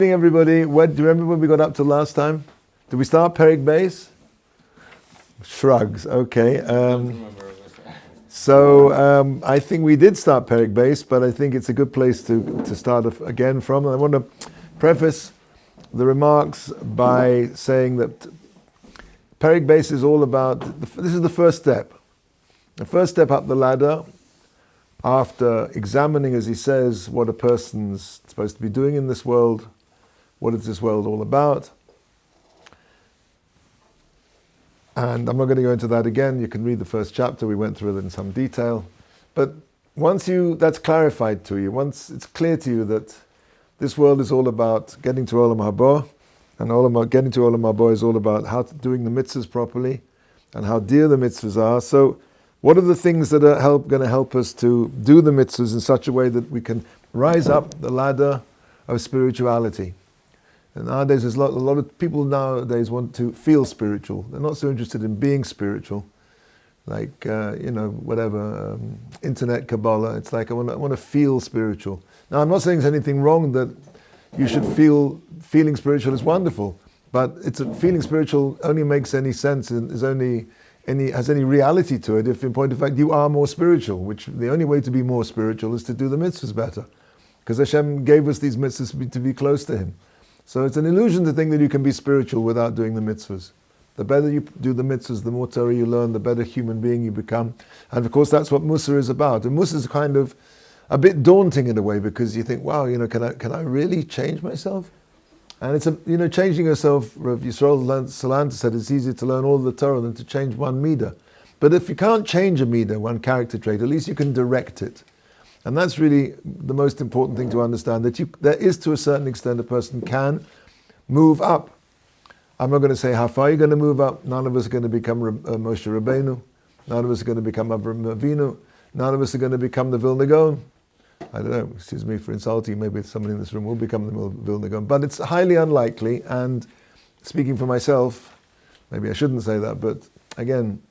Good evening, everybody. Do you remember when we got up to last time? Did we start Perek Beis? Shrugs. Okay. I think we did start Perek Beis, but I think it's a good place to start again from. And I want to preface the remarks by saying that Perek Beis is all about. This is the first step. The first step up the ladder, after examining, as he says, what a person's supposed to be doing in this world. What is this world all about? And I'm not going to go into that again. You can read the first chapter. We went through it in some detail. But once that's clarified to you, once it's clear to you that this world is all about getting to Olam Haba, and getting to Olam Haba is all about doing the mitzvahs properly and how dear the mitzvahs are. So what are the things that are going to help us to do the mitzvahs in such a way that we can rise up the ladder of spirituality? And nowadays, there's a lot of people nowadays want to feel spiritual. They're not so interested in being spiritual, like internet Kabbalah. It's like I want to feel spiritual. Now, I'm not saying there's anything wrong that you should feeling spiritual is wonderful, but feeling spiritual only makes any sense and has any reality to it if, in point of fact, you are more spiritual. Which the only way to be more spiritual is to do the mitzvahs better, because Hashem gave us these mitzvahs to be close to Him. So it's an illusion to think that you can be spiritual without doing the mitzvahs. The better you do the mitzvahs, the more Torah you learn, the better human being you become. And of course, that's what Mussar is about. And Mussar is kind of a bit daunting in a way, because you think, wow, can I really change myself? And it's changing yourself. Rav Yisrael Salanta said it's easier to learn all the Torah than to change one midah. But if you can't change a midah, one character trait, at least you can direct it. And that's really the most important thing to understand, that there is, to a certain extent, a person can move up. I'm not going to say how far you're going to move up. None of us are going to become Moshe Rabbeinu. None of us are going to become Avraham Avinu. None of us are going to become the Vilna Gaon. I don't know, excuse me for insulting, maybe somebody in this room will become the Vilna Gaon. But it's highly unlikely, and speaking for myself, maybe I shouldn't say that, but again,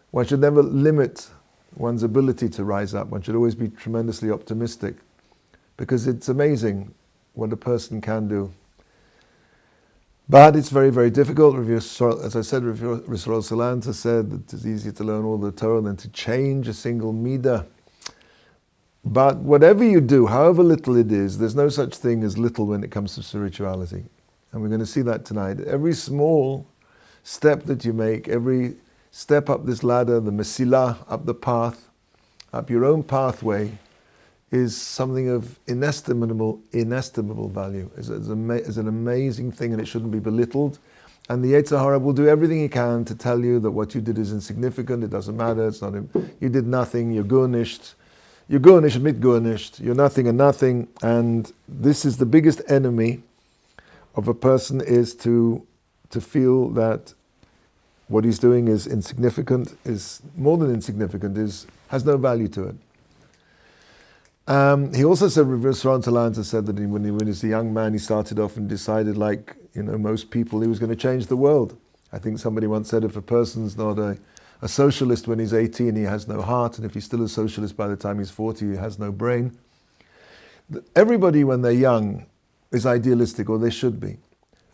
one should never limit one's ability to rise up. One should always be tremendously optimistic, because it's amazing what a person can do. But it's very, very difficult. As I said, Rav Yisrael Salanta said that it's easier to learn all the Torah than to change a single midah. But whatever you do, however little it is, there's no such thing as little when it comes to spirituality. And we're going to see that tonight. Every small step that you make, every step up this ladder, the Mesilat, up the path, up your own pathway, is something of inestimable value. It's an amazing thing, and it shouldn't be belittled. And the Yetzer Hara will do everything he can to tell you that what you did is insignificant, it doesn't matter, you did nothing, you're garnished, mit garnished, you're nothing and nothing. And this is the biggest enemy of a person, is to feel that what he's doing is insignificant, is more than insignificant, has no value to it. He also said, Rav Yisrael Salanta said that when he was a young man, he started off and decided, like most people, he was going to change the world. I think somebody once said, if a person's not a socialist when he's 18, he has no heart, and if he's still a socialist by the time he's 40, he has no brain. Everybody, when they're young, is idealistic, or they should be.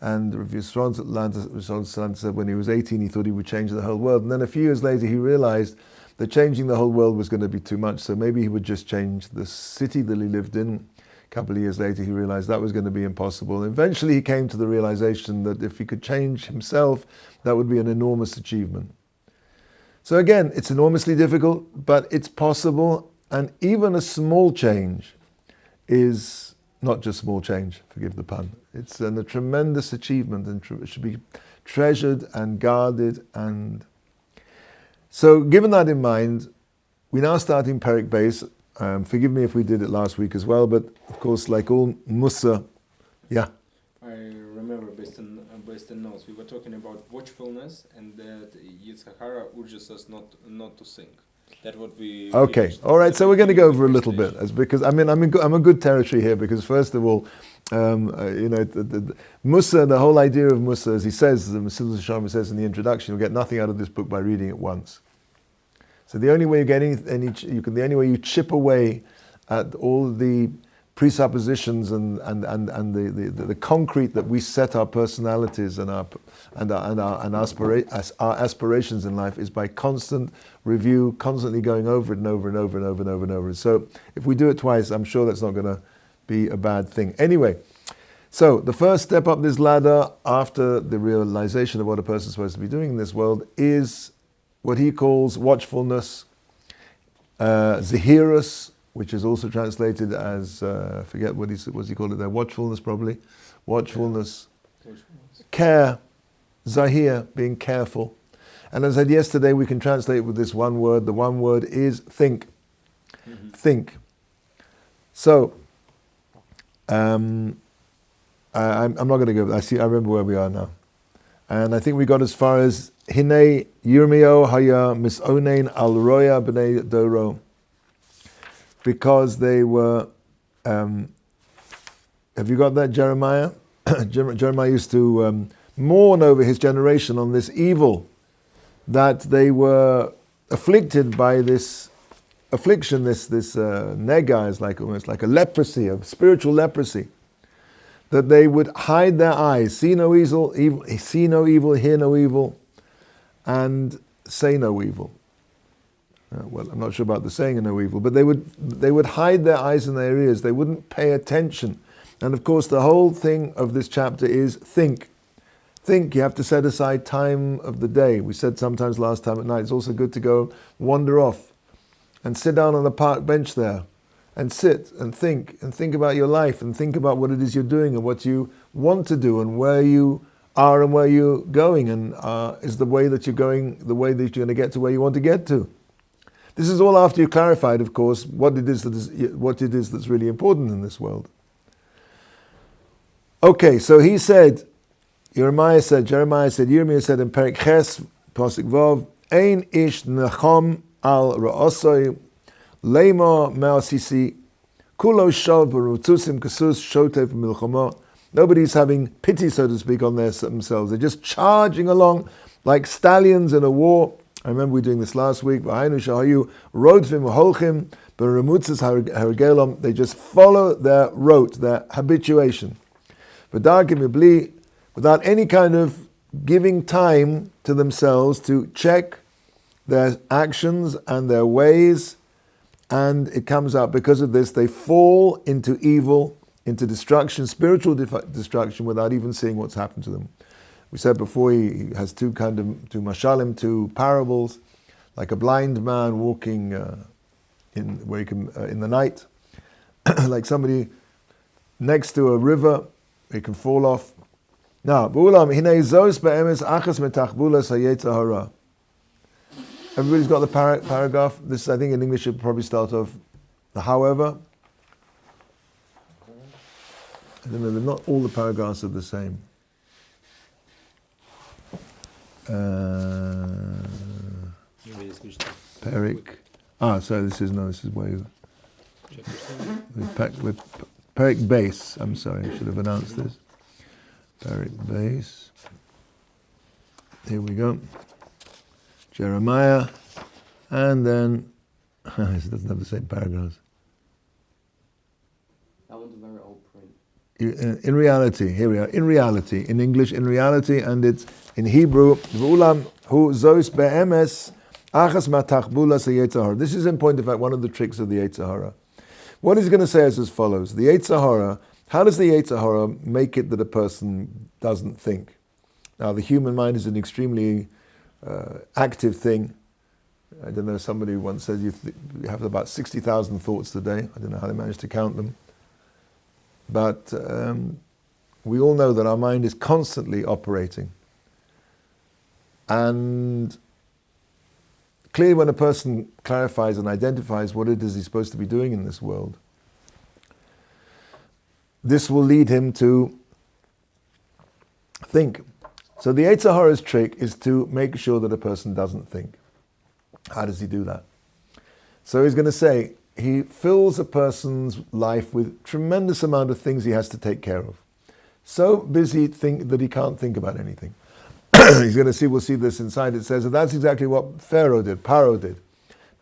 And Rav Yisrael Salanta said when he was 18, he thought he would change the whole world. And then a few years later, he realized that changing the whole world was going to be too much. So maybe he would just change the city that he lived in. A couple of years later, he realized that was going to be impossible. And eventually, he came to the realization that if he could change himself, that would be an enormous achievement. So again, it's enormously difficult, but it's possible. And even a small change is not just small change, forgive the pun. It's a tremendous achievement, and it should be treasured and guarded. And so, given that in mind, we're now starting Perek Beis. Forgive me if we did it last week as well, but of course, like all Mussar, yeah. I remember based on notes, we were talking about watchfulness, and that Yetzer Hara urges us not to sink. That's what we. Okay, all right. So we're going to go over a little bit, because I'm a good territory here. Because first of all, the Mussar, the whole idea of Mussar, as he says, the Mesilat Yesharim says in the introduction, you'll get nothing out of this book by reading it once. So the only way you get the only way you chip away at all the presuppositions and the concrete that we set our personalities and our aspirations in life is by constant review, constantly going over it and over and over and over and over and over. So if we do it twice, I'm sure that's not going to be a bad thing. Anyway, so the first step up this ladder after the realization of what a person is supposed to be doing in this world is what he calls watchfulness, zahirus, which is also translated as, I forget what he called it there, watchfulness probably, watchfulness, care, zahir, being careful. And as I said yesterday, we can translate with this one word. The one word is think. Think. So, I'm not going to go, I remember where we are now. And I think we got as far as Hine Yirmio Haya Misonein Al Roya B'nei Doro. Because they were, have you got that, Jeremiah? Jeremiah used to mourn over his generation on this evil, that they were afflicted by this affliction, this nega is like almost like a leprosy, a spiritual leprosy, that they would hide their eyes, see no evil, hear no evil, and say no evil. Well, I'm not sure about the saying no evil, but they would hide their eyes and their ears. They wouldn't pay attention. And of course, the whole thing of this chapter is think. Think. You have to set aside time of the day. We said sometimes last time at night, it's also good to go wander off and sit down on the park bench there and sit and think about your life and think about what it is you're doing and what you want to do and where you are and where you're going, and is the way that you're going the way that you're going to get to where you want to get to. This is all after you've clarified, of course, what it is that's really important in this world. Okay, so he said, Jeremiah said, Yirmiyah said in Perek Ches, Pasuk Vav, Ein ish necham al ra'osoi, leima me'asisi, kulo shav b'rutzusim kasus shotev milchama. Nobody's having pity, so to speak, on themselves. They're just charging along like stallions in a war. I remember we were doing this last week. They just follow their rote, their habituation. Without any kind of giving time to themselves to check their actions and their ways. And it comes out because of this, they fall into evil, into destruction, spiritual destruction, without even seeing what's happened to them. We said before, he has two mashalim, two parables, like a blind man walking in the night, like somebody next to a river, he can fall off. Now, everybody's got the paragraph. This, I think, in English should probably start off the however. I don't know, not all the paragraphs are the same. Perik. So this is way with Perik base. I'm sorry, I should have announced this. Perik base. Here we go. Jeremiah, and then it doesn't have the same paragraphs. That one's a very old print. In reality, here we are. In reality, in English, in reality, and it's in Hebrew. This is in point of fact one of the tricks of the Yetzer Hara. What he's going to say is as follows: the Yetzer Hara. How does the Yetzer Hara make it that a person doesn't think? Now, the human mind is an extremely active thing. I don't know, somebody once said you have about 60,000 thoughts a day. I don't know how they managed to count them. But we all know that our mind is constantly operating. And clearly when a person clarifies and identifies what it is he's supposed to be doing in this world, this will lead him to think. So the Yetzer Hara's trick is to make sure that a person doesn't think. How does he do that? So he's going to say, he fills a person's life with tremendous amount of things he has to take care of. So busy that he can't think about anything. He's going to see, we'll see this inside, it says that that's exactly what Pharaoh did, Paro did.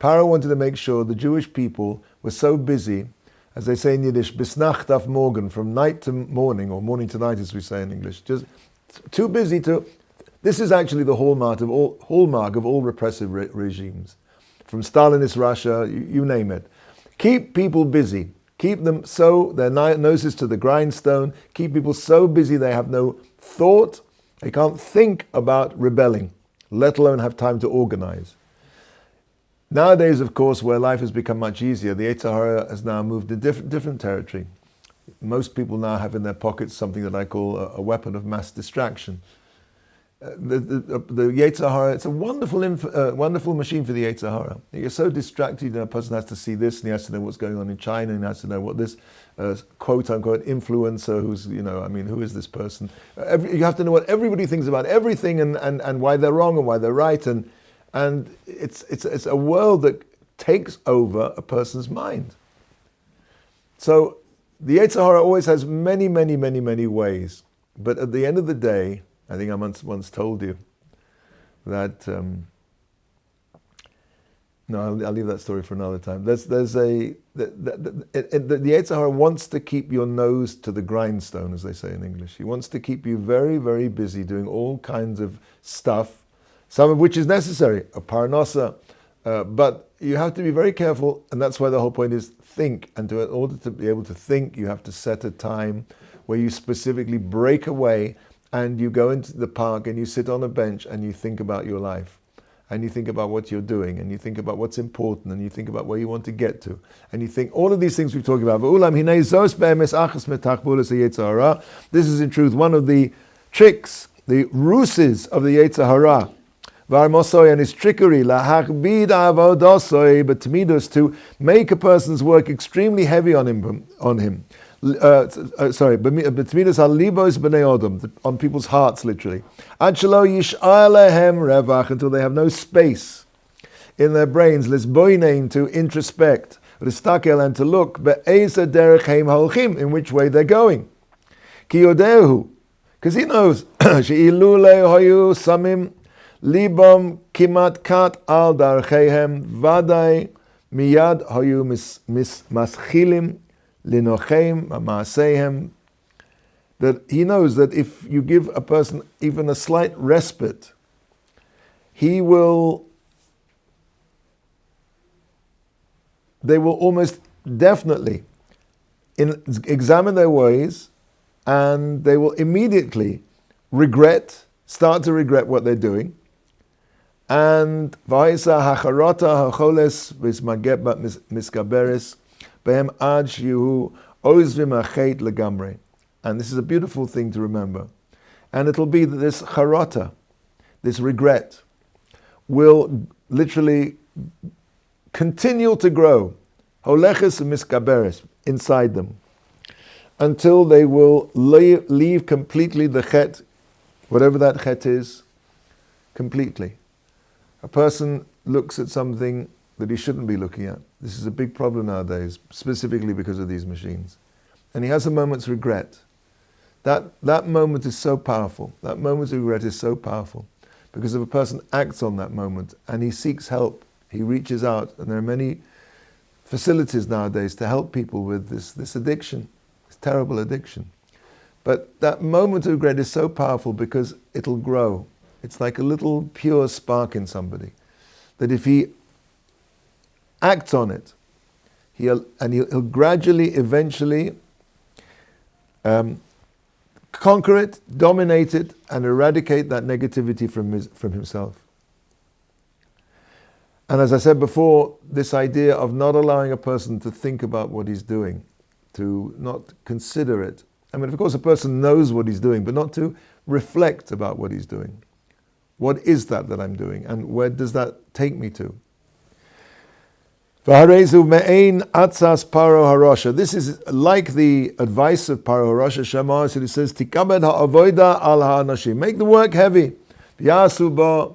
Paro wanted to make sure the Jewish people were so busy as they say in Yiddish, bis Nacht auf morgen, from night to morning, or morning to night as we say in English. Just too busy to... This is actually the hallmark of all repressive regimes. From Stalinist Russia, you name it. Keep people busy. Keep them so, their noses to the grindstone. Keep people so busy they have no thought. They can't think about rebelling, let alone have time to organize. Nowadays, of course, where life has become much easier, the Yetzer Hara has now moved to different territory. Most people now have in their pockets something that I call a weapon of mass distraction. The Yetzer Hara, it's a wonderful machine for the Yetzer Hara. You're so distracted, a person has to see this, and he has to know what's going on in China, and he has to know what this quote-unquote influencer, who is this person? You have to know what everybody thinks about everything, and why they're wrong and why they're right, and it's a world that takes over a person's mind. So the Yetzer Hara always has many ways, but at the end of the day, I think I once told you that. No, I'll leave that story for another time. The Yetzer Hara wants to keep your nose to the grindstone, as they say in English. He wants to keep you very, very busy doing all kinds of stuff, some of which is necessary, a parnasa, but you have to be very careful, and that's why the whole point is think. And in order to be able to think, you have to set a time where you specifically break away. And you go into the park and you sit on a bench and you think about your life. And you think about what you're doing. And you think about what's important. And you think about where you want to get to. And you think all of these things we've talked about. This is in truth one of the tricks, the ruses of the Yetzer Hara. And his trickery, to make a person's work extremely heavy on him. On people's hearts, literally. Until they have no space in their brains, to introspect, and to look, in which way they're going. Because he knows, libam kimat kat al darchehem vaday miyad hayu maschilim linochem maasehem. That he knows that if you give a person even a slight respite, they will almost definitely examine their ways, and they will immediately start to regret what they're doing. And va'isa hacharata hacholes v'ismaget miskaberes behem ad shihu ozvim achet legamre. And this is a beautiful thing to remember. And it'll be that this charata, this regret, will literally continue to grow, holeches miskaberes, inside them, until they will leave completely the chet, whatever that chet is, completely. A person looks at something that he shouldn't be looking at. This is a big problem nowadays, specifically because of these machines. And he has a moment's regret. That moment is so powerful. That moment of regret is so powerful. Because if a person acts on that moment and he seeks help, he reaches out, and there are many facilities nowadays to help people with this addiction, this terrible addiction. But that moment of regret is so powerful because it'll grow. It's like a little pure spark in somebody, that if he acts on it, he'll gradually, eventually conquer it, dominate it, and eradicate that negativity from himself. And as I said before, this idea of not allowing a person to think about what he's doing, to not consider it. I mean, of course, a person knows what he's doing, but not to reflect about what he's doing. What is that I'm doing, and where does that take me to? This is like the advice of Paro Harosha Shamar, so he says, Tikabed ha'avoida al ha'anashim. Make the work heavy. V'yasu ba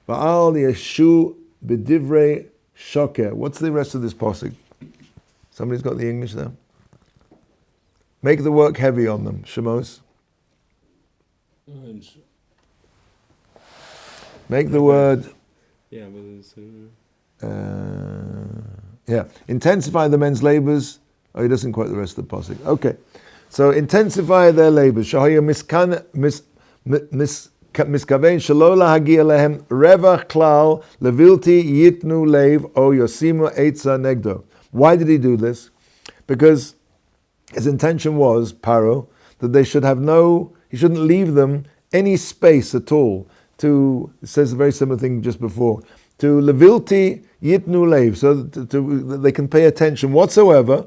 va'al yeshu b'divrei shoker. What's the rest of this pasuk? Somebody's got the English there. Make the work heavy on them. Shemos. Make the word. Yeah, but it's. Intensify the men's labors Oh, he doesn't quote the rest of the pasuk. Okay. So intensify their labors. Shahaya miskaven shelo lahagia lehem revach klal levilti yitnu lev o yosimu eitza negdo. Why did he do this? Because his intention was, Paro, that they should have he shouldn't leave them any space at all to, it says a very similar thing just before, to levilti yitnu lev, so that they can pay attention whatsoever,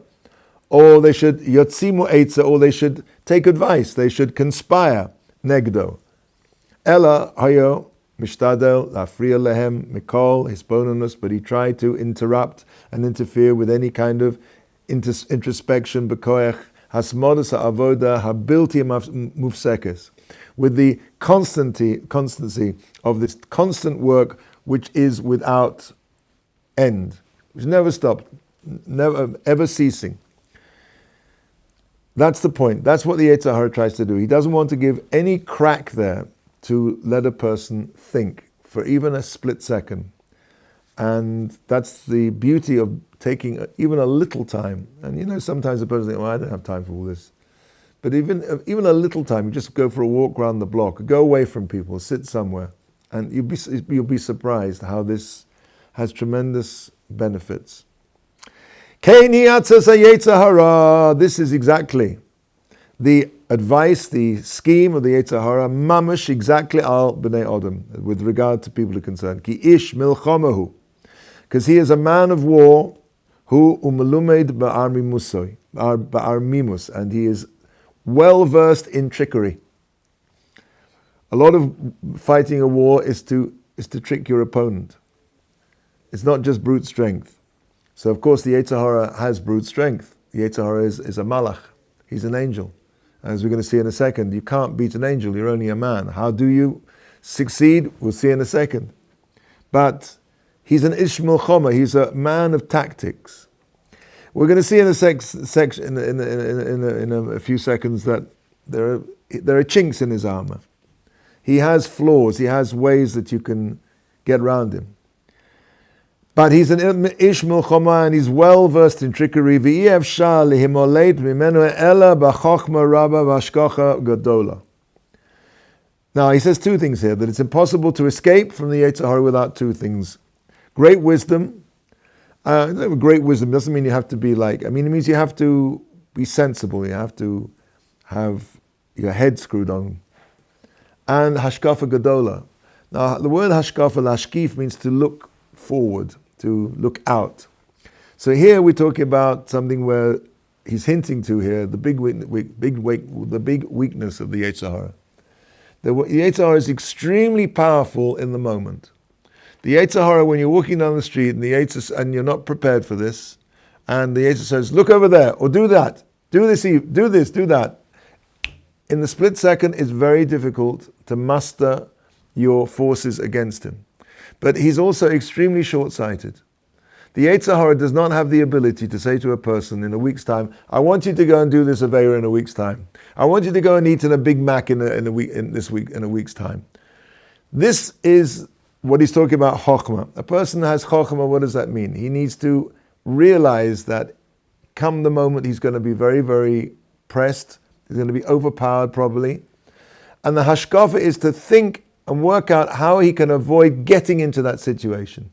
or they should yotzimu eitza, or they should take advice, they should conspire, negdo. Ella hayo mishtadel lafriya lehem mikol hisbonenus, but he tried to interrupt and interfere with any kind of introspection, bekoach hasmodus ha'avoda habilti mufsekes, with the constancy of this constant work which is without end, which never stopped, never ever ceasing. That's the point. That's what the Yetzer Hara tries to do. He doesn't want to give any crack there to let a person think for even a split second. And that's the beauty of taking even a little time. And sometimes a person thinks, I don't have time for all this. But even a little time, you just go for a walk around the block, go away from people, sit somewhere, and you'll be surprised how this has tremendous benefits. This is exactly the advice, the scheme of the Yetzer Hara, mamash exactly al b'nei Adam, with regard to people who are concerned. Ki ish milchamahu, because he is a man of war, who umelumed ba'armimus, and he is well versed in trickery. A lot of fighting a war is to trick your opponent. It's not just brute strength. So of course the Yetzer Hara has brute strength. The Yetzer Hara is a malach. He's an angel. As we're going to see in a second, you can't beat an angel, you're only a man. How do you succeed? We'll see in a second. But he's an ish milchama, he's a man of tactics. We're going to see in a few seconds that there are chinks in his armor. He has flaws, he has ways that you can get around him. But he's an ish milchama and he's well versed in trickery. Now he says two things here, that it's impossible to escape from the Yetzer Hara without two things. Great wisdom. Great wisdom doesn't mean you have to be it means you have to be sensible, you have to have your head screwed on. And hashkafa gadola. Now the word hashkafa, lashkif, means to look forward, to look out. So here we're talking about something where he's hinting to here the big weakness of the Yetzer Hara. The Yetzer Hara is extremely powerful in the moment. The Yetzer Hara, when you're walking down the street and you're not prepared for this, and the Yetzer says, "Look over there," or "Do that," "Do this," "Do this," "Do that." In the split second, it's very difficult to muster your forces against him. But he's also extremely short-sighted. The Yetzer Hara does not have the ability to say to a person in a week's time, "I want you to go and do this Aveira in a week's time. I want you to go and eat in a Big Mac in a week's time." This is what he's talking about, chokhmah. A person has chokhmah, what does that mean? He needs to realize that come the moment he's going to be very, very pressed, he's going to be overpowered probably. And the hashkafa is to think and work out how he can avoid getting into that situation.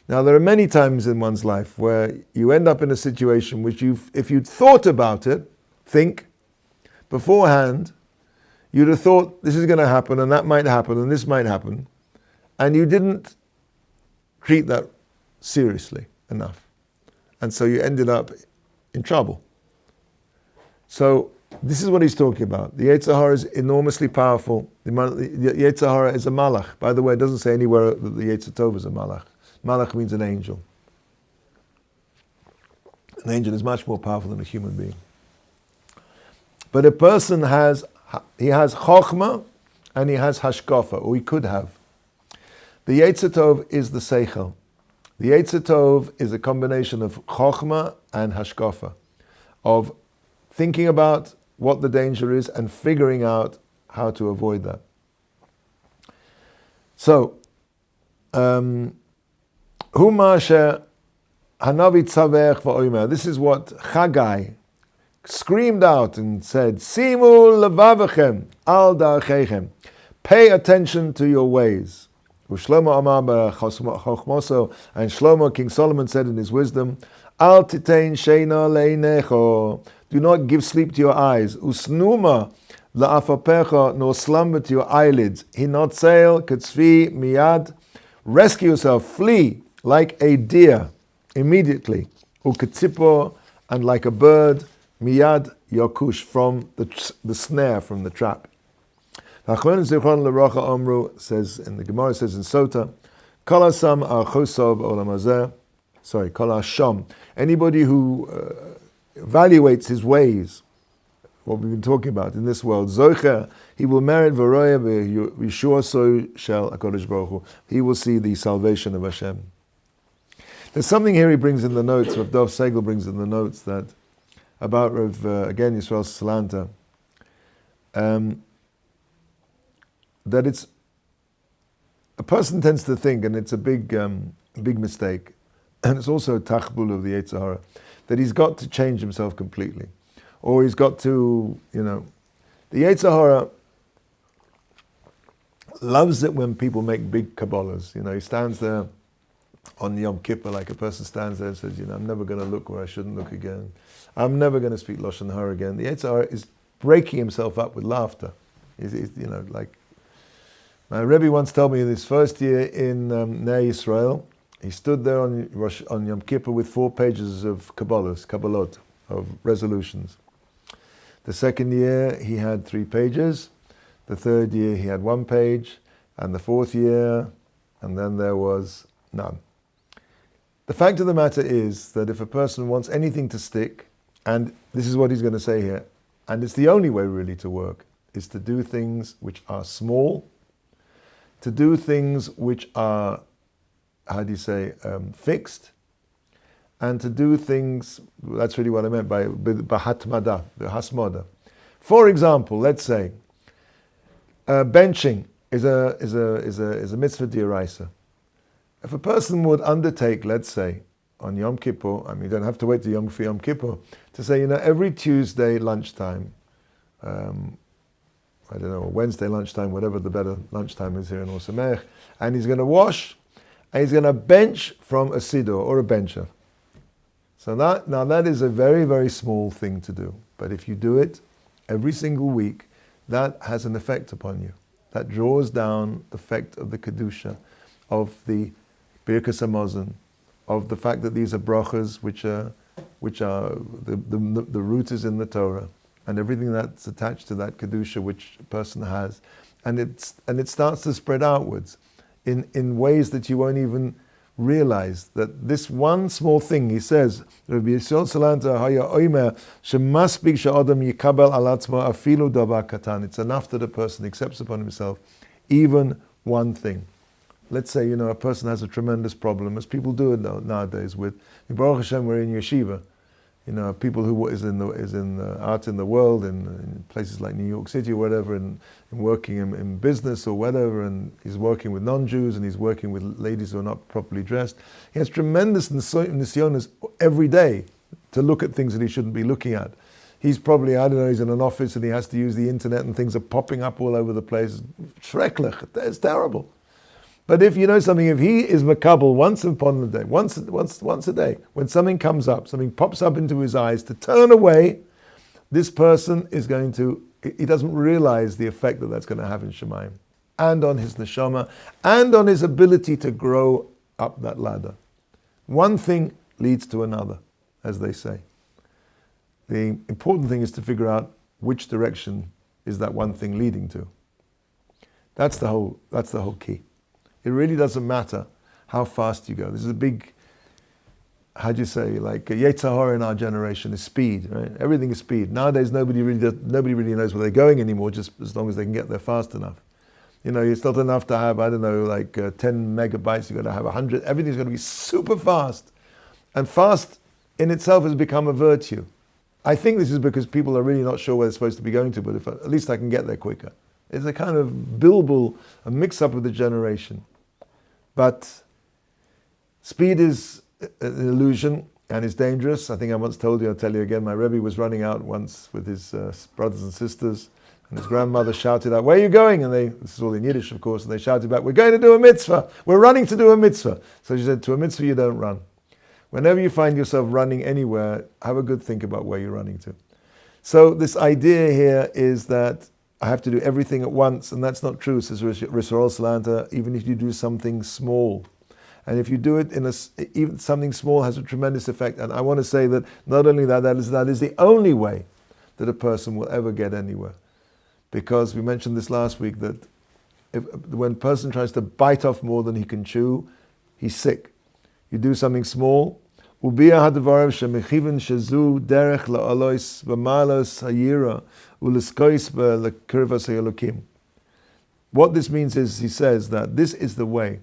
Now there are many times in one's life where you end up in a situation which if you'd thought about it, think, beforehand, you'd have thought this is going to happen and that might happen and this might happen, and you didn't treat that seriously enough. And so you ended up in trouble. So this is what he's talking about. The Yetzer Hara is enormously powerful. The Yetzer Hara is a malach. By the way, it doesn't say anywhere that the Yetzer Tov is a malach. Malach means an angel. An angel is much more powerful than a human being. But a person has chokhmah and he has hashkafa, or he could have. The Yetzer Tov is the seichel. The Yetzer Tov is a combination of chokhmah and hashkafa, of thinking about what the danger is and figuring out how to avoid that. So, Huma Hanavi tzavech va'omer. This is what Chagai screamed out and said, Simu levavechem al darchechem. Pay attention to your ways. Shlomo Amar b'chochmoso, and Shlomo, King Solomon, said in his wisdom, Al titein sheina leinecho. Do not give sleep to your eyes. Usnuma la'afapecha, nor slumber to your eyelids. Hinotzeil ketzvi miyad. Rescue yourself, flee like a deer immediately. Uketzipo, and like a bird, miyad yakush, from the snare, from the trap. Achron Zichron L'Rocha Omru says in the Gemara, says in Sota, Kol Hasam Al Chosov Olam Hazeh. Sorry, Kol Hasham. Anybody who evaluates his ways, what we've been talking about in this world, Zocher, he will merit V'roya V'Yeshua So Shel HaKadosh Baruch Hu. He will see the salvation of Hashem. There's something here he brings in the notes, Rav Dov Segel brings in the notes, that about Rav, again, Yisrael Salanta, that it's, a person tends to think, and it's a big mistake, and it's also a tachbul of the Yetzer Hara, that he's got to change himself completely, or he's got to, the Yetzer Hara loves it when people make big kabbalas. He stands there on Yom Kippur, like a person stands there and says, I'm never going to look where I shouldn't look again. I'm never going to speak Lashon Hara again. The Yetzer Hara is breaking himself up with laughter. Like, my Rebbe once told me in his first year in Ner Yisrael, he stood there on Yom Kippur with 4 pages of kabbalot, of resolutions. The second year he had 3 pages, the third year he had 1 page, and the fourth year, and then there was none. The fact of the matter is that if a person wants anything to stick, and this is what he's going to say here, and it's the only way really to work, is to do things which are small, to do things which are, fixed, and to do things, that's really what I meant by hatmada, the hasmada. For example, let's say, benching is a mitzvah d'oraisa. If a person would undertake, let's say, on Yom Kippur, you don't have to wait to Yom Kippur, to say, every Tuesday lunchtime, I don't know, Wednesday lunchtime, whatever the better lunchtime is here in Or Sameach, and he's going to wash, and he's going to bench from a siddur or a bencher. So that is a very, very small thing to do. But if you do it every single week, that has an effect upon you. That draws down the effect of the Kedusha, of the Birkas Hamazon, of the fact that these are brachas which are the root is in the Torah, and everything that's attached to that Kedusha which a person has, and it starts to spread outwards in ways that you won't even realize. That this one small thing, he says, Rabbi Yisrael Salanta Haya Oimer, Shemasbik Sha'adam Yikabel Al Atzmo Afilu Davar Katan. It's enough that a person accepts upon himself even one thing. Let's say, a person has a tremendous problem, as people do it nowadays with, Baruch Hashem, we're in yeshiva. People who is in art in the world, in places like New York City or whatever, and working in business or whatever, and he's working with non-Jews, and he's working with ladies who are not properly dressed. He has tremendous nisyonos every day to look at things that he shouldn't be looking at. He's probably, he's in an office and he has to use the internet and things are popping up all over the place. Schrecklich, it's terrible. But if you know something, if he is makabel once upon a day, once a day, when something comes up, something pops up into his eyes, to turn away, this person is going to, he doesn't realize the effect that that's going to have in Shemayim, and on his neshama, and on his ability to grow up that ladder. One thing leads to another, as they say. The important thing is to figure out which direction is that one thing leading to. That's the whole key. It really doesn't matter how fast you go. This is a big, like Yetzer Hara in our generation is speed, right? Everything is speed. Nowadays, nobody really knows where they're going anymore, just as long as they can get there fast enough. It's not enough to have, 10 megabytes, you've got to have 100. Everything's going to be super fast. And fast in itself has become a virtue. I think this is because people are really not sure where they're supposed to be going to, but at least I can get there quicker. It's a kind of bilbul, a mix-up of the generation. But speed is an illusion and is dangerous. I think I once told you, I'll tell you again, my Rebbe was running out once with his brothers and sisters, and his grandmother shouted out, "Where are you going?" And this is all in Yiddish, of course, and they shouted back, "We're going to do a mitzvah. We're running to do a mitzvah." So she said, to a mitzvah you don't run. Whenever you find yourself running anywhere, have a good think about where you're running to. So this idea here is that I have to do everything at once, and that's not true, says Risarol Salanta, even if you do something small. And if you do it even something small has a tremendous effect. And I want to say that not only that is the only way that a person will ever get anywhere. Because we mentioned this last week, that when a person tries to bite off more than he can chew, he's sick. You do something small. What this means is, he says that this is the way.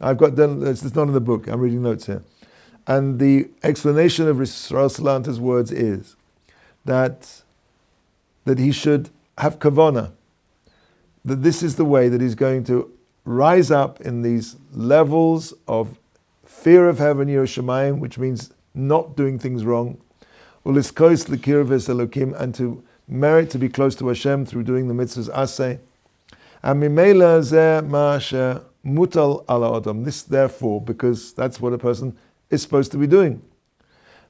It's not in the book, I'm reading notes here. And the explanation of Yisrael Salanta's words is that he should have kavanah, that this is the way that he's going to rise up in these levels of fear of heaven, Yerushalayim, which means not doing things wrong, uliskois l'kirves Elokim, and to merit to be close to Hashem through doing the mitzvahs aseh. And mimela zeh ma'asher mutal ala adam. This, therefore, because that's what a person is supposed to be doing.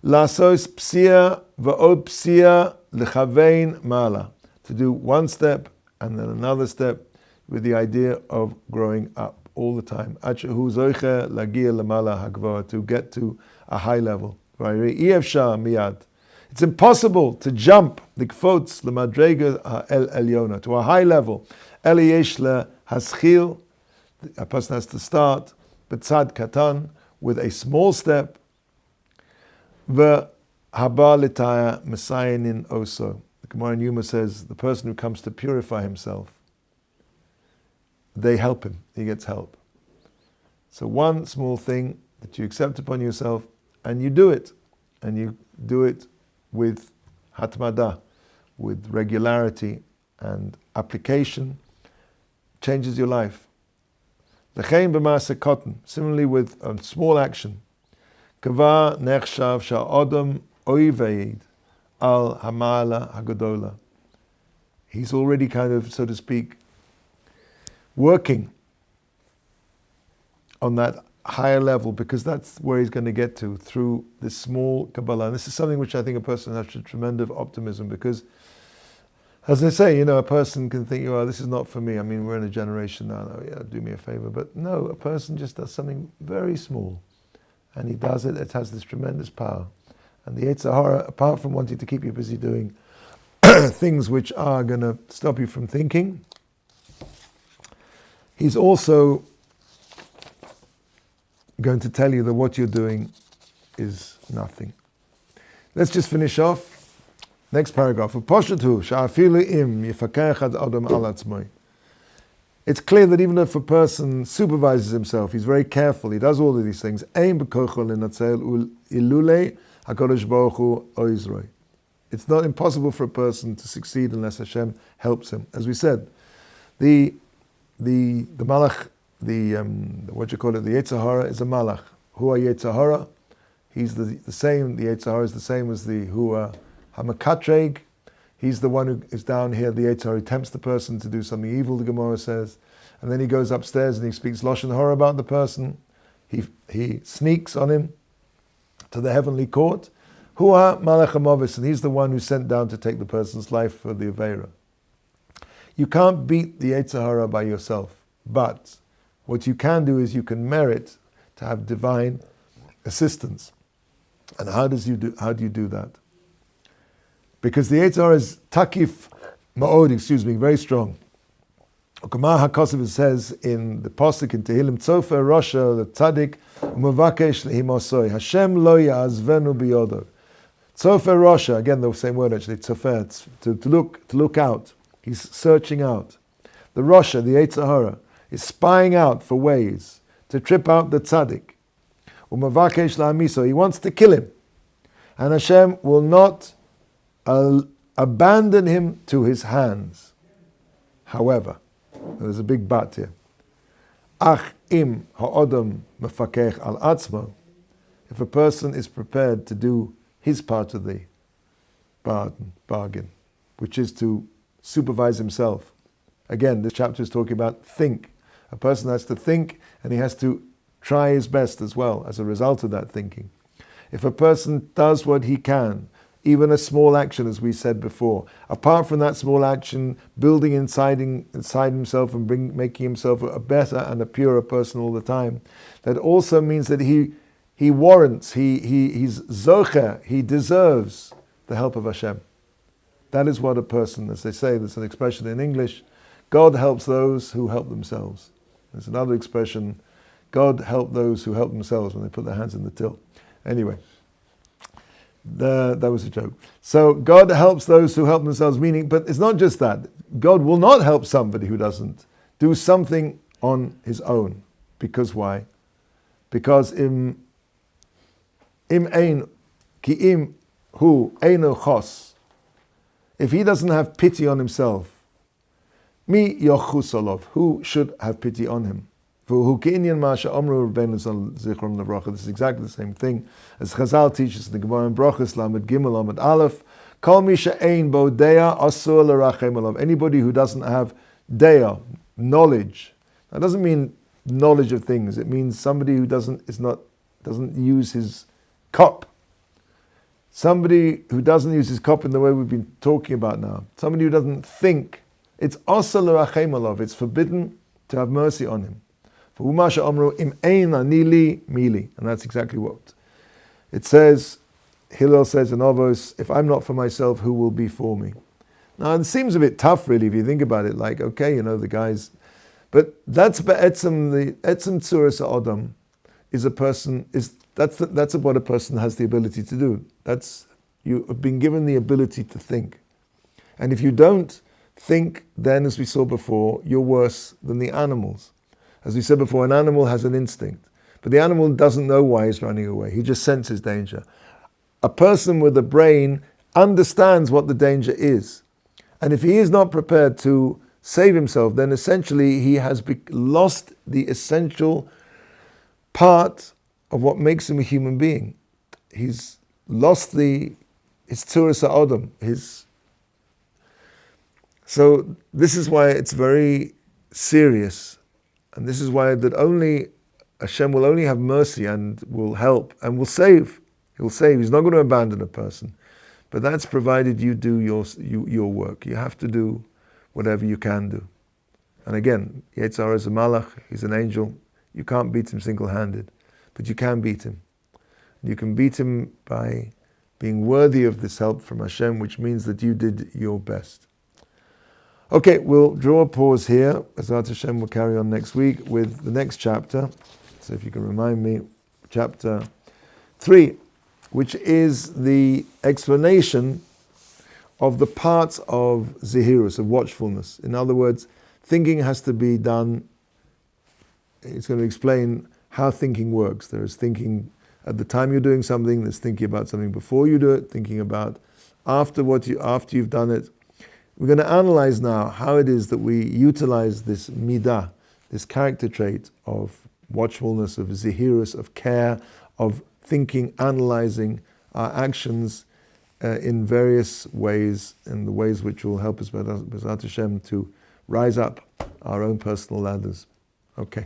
Lasos psia va'od psia lechavein ma'ala. To do one step and then another step with the idea of growing up all the time. To get to a high level. It's impossible to jump to a high level. A person has to start b'tzad katan, with a small step. The Gemara in Yuma says the person who comes to purify himself, they help him, he gets help. So one small thing that you accept upon yourself, and you do it with hatmada, with regularity and application, changes your life. Similarly with a small action, kava nechshav sha'odam oiveid al hamala hagodola. He's already kind of, so to speak, working on that higher level, because that's where he's going to get to through this small Kabbalah. And this is something which I think a person has tremendous optimism, because, as I say, a person can think, "Oh, this is not for me. I mean, we're in a generation now, do me a favor." But no, a person just does something very small, and he does it. It has this tremendous power. And the Yetzer Hara, apart from wanting to keep you busy doing things which are going to stop you from thinking, he's also going to tell you that what you're doing is nothing. Let's just finish off. Next paragraph. It's clear that even if a person supervises himself, he's very careful, he does all of these things. It's not impossible for a person to succeed unless Hashem helps him. As we said, the malach, the Yetzer Hara is a malach. Hua Yetzer Hara, he's the same, the Yetzer Hara is the same as the Hua Hamakatreg. He's the one who is down here, the Yetzer Hara, who tempts the person to do something evil, the Gemara says. And then he goes upstairs and he speaks Lashon Hara about the person. He sneaks on him to the heavenly court. Hua Malach HaMovis, and he's the one who's sent down to take the person's life for the Aveira. You can't beat the Yetzer Hara by yourself, but what you can do is you can merit to have divine assistance. And how do you do that? Because the Yetzer Hara is takif ma'od, very strong. Ukamah HaKosev says in the Pasuk in Tehillim, Tzofer Rosha, the Tzaddik, Umevakesh Lehimosoi, Hashem lo ya'azvenu biyodo. Tzofer Rosha, again the same word actually, Tzofer, to look out. He's searching out. The Rosha, the Yetzer Hara, is spying out for ways to trip out the Tzaddik. Umevakesh La'amiso, he wants to kill him. And Hashem will not abandon him to his hands. However, there's a big but here. Ach im ha'odam mefakech al atzmo. if a person is prepared to do his part of the bargain, which is to supervise himself. Again, this chapter is talking about think. A person has to think, and he has to try his best as well as a result of that thinking. If a person does what he can, even a small action, as we said before, apart from that small action, building inside himself and making himself a better and a purer person all the time, that also means that he warrants, he's zocher, he deserves the help of Hashem. That is what a person, as they say, there's an expression in English, God helps those who help themselves. There's another expression, God help those who help themselves, when they put their hands in the till. Anyway, that was a joke. So God helps those who help themselves, meaning, but it's not just that. God will not help somebody who doesn't do something on his own. Because why? Because im ein ki im hu eino chos. If he doesn't have pity on himself, mi yochus olov, who should have pity on him? This is exactly the same thing as Chazal teaches in the Gemara in Brachos, Lamed Gimel, Lamed Aleph. Kol mi she'ein bo deya asur l'rachem alav. Anybody who doesn't have deya, knowledge. That doesn't mean knowledge of things. It means somebody who doesn't use his cup. Somebody who doesn't use his cup in the way we've been talking about now. Somebody who doesn't think. It's asur l'rachem alav. It's forbidden to have mercy on him. And that's exactly what it says. Hillel says in Avos, if I'm not for myself, who will be for me? Now it seems a bit tough really if you think about it, like, okay, the guys, but that's be'etzem, the etzem tzuras ha'adam is a person, that's what a person has the ability to do. That's, you have been given the ability to think. And if you don't think, then as we saw before, you're worse than the animals. As we said before, an animal has an instinct, but the animal doesn't know why he's running away. He just senses danger. A person with a brain understands what the danger is. And if he is not prepared to save himself, then essentially he has lost the essential part of what makes him a human being. He's lost his tzuras ha'adam, So this is why it's very serious. And this is why that only Hashem will only have mercy and will help and will save. He'll save. He's not going to abandon a person. But that's provided you do your work. You have to do whatever you can do. And again, Yetzer Hara is a malach, he's an angel. You can't beat him single-handed. But you can beat him. You can beat him by being worthy of this help from Hashem, which means that you did your best. Okay, we'll draw a pause here. Bezrat Hashem will carry on next week with the next chapter. So if you can remind me, chapter 3, which is the explanation of the parts of zehirus, of watchfulness. In other words, thinking has to be done. It's going to explain how thinking works. There is thinking at the time you're doing something, there's thinking about something before you do it, thinking about after you've done it. We're going to analyze now how it is that we utilize this midah, this character trait of watchfulness, of zehirus, of care, of thinking, analyzing our actions in various ways, in the ways which will help us, Bezrat Hashem, to rise up our own personal ladders. Okay.